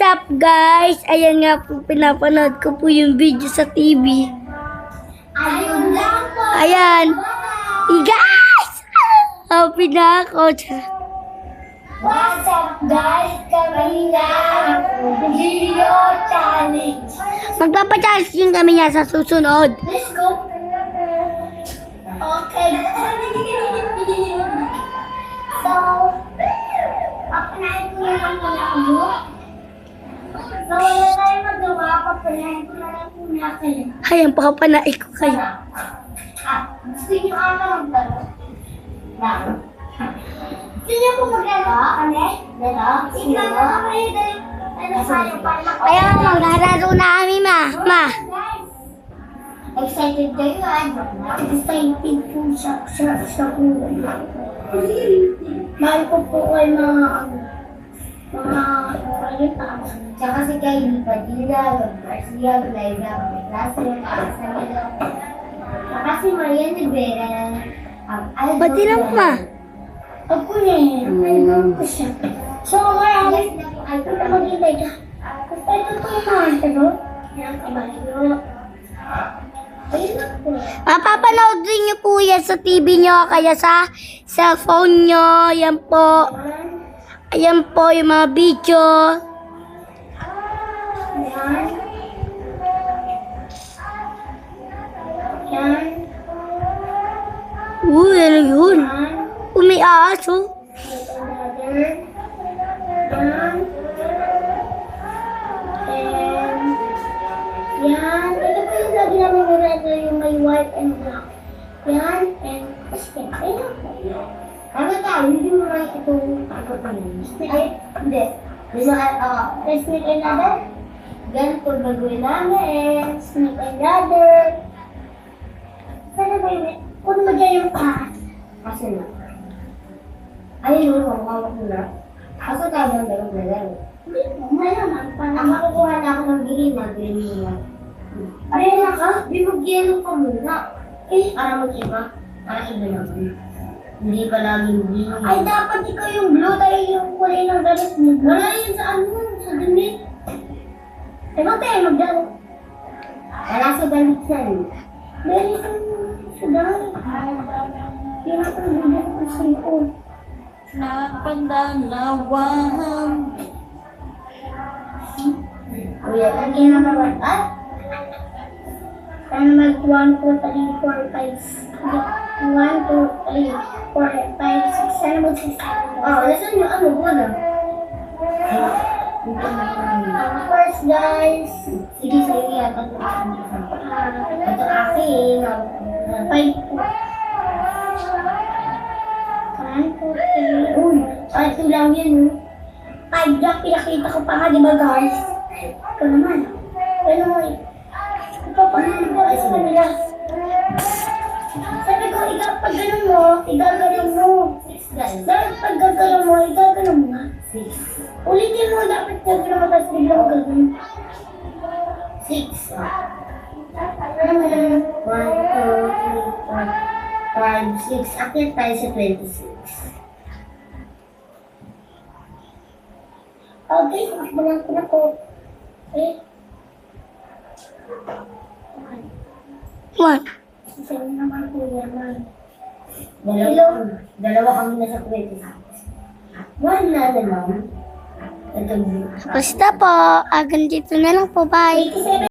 up guys? Ayan nga po, pinapanood ko po yung video sa TV. Ayun lang po. Ayan. Guys! Happy na ako. What's up guys? Kami lang video challenge. Magpapachallenge din kami niya sa susunod. Let's go. Okay. So, papanayin ko na lang muna ako. So, wala tayong magawa. Papanayin ko na lang muna kayo. Ayan, pakapanaik ko kayo. Gusto niyo ata maglaro? Gusto niyo po maglaro? Ano? Ikaw na kayo dahil ano tayo para Ayan, maglalaro na kami, ma. Excited kayo, excited po sa ulo. Mahal ko po ay mga kalita. Tsaka si Kylie Padilla, Garcia, Glyza, Paglaso, Samila. Tsaka si Maria Rivera. Pati na po, ma. Ako rin. Ay, ko siya. So, marami. Ay, ito mag-ibay ka. Kasi ito po yung mga ito. Yan, kabayo. Mapapanood din niyo po yan sa TV niyo, kaya sa cellphone niyo. Yan po. Ayan po yung mga video. Yan. Yan. Uy, ano yun? Yan. May aso. Another. Yan. And yan. Ito po yung lagi namin nirento yung may white and black. Yan. And stick. Ayun. Ano tayo? Hindi mo na ito. Ay, hindi. Snake and ladder. Ganito gagawin namin. Snake and ladder. Sana ba yun? Kung mo dyan yung pass. Kasi na. Ayun yung mawawak mo na. Kaso tayo ng dalawang ladder. Hindi mo. Mayaman. Ang makukuha na ako ng green na green mo. Ayun na ka. Di mag-yellow ka muna. Para mag-iba. Para iba naman. Hindi pa laging blue. Ay, dapat ikaw yung blue dahil yung kulay ng damit mo. Wala yun sa ano, sa damit. Eh, ba't tayo magdalo? Wala sa damit yan. Dahil sa damit. Yung ako nagdalo ko sa likod. Napandalawahan. Kuya, lagi na naman. Ah? Sana mag 1, 2, 3, 4, 5, 1, 2, 3, 4, 5, 6, sana mag 6. Oh, nasan yung ano po na? First guys. Sige, sige. Ito aking. 5 po. 1, 2, 3. Uy, ito lang yun. 5 lang, pinakita ko pa nga, di ba guys? Ito naman. Ano mo eh. Ipapakita ko sa kanila. Sabi ko, pag ganun mo, igaganon mo. Dapat pag gaganon mo, igaganon mo nga. Ulitin mo, dapat gaganon mo, tapos bigla ko gaganon. 6. Ano mo lang? 1, 2, 3, 4, 5, 6. Akit tayo sa 26. Okay, magbalang ko na po. Okay. One. Sa'yo naman po yan. Dalawa kami na sa 26. 1 na naman. Ito. Basta po, hanggang dito na lang po. Bye. 87.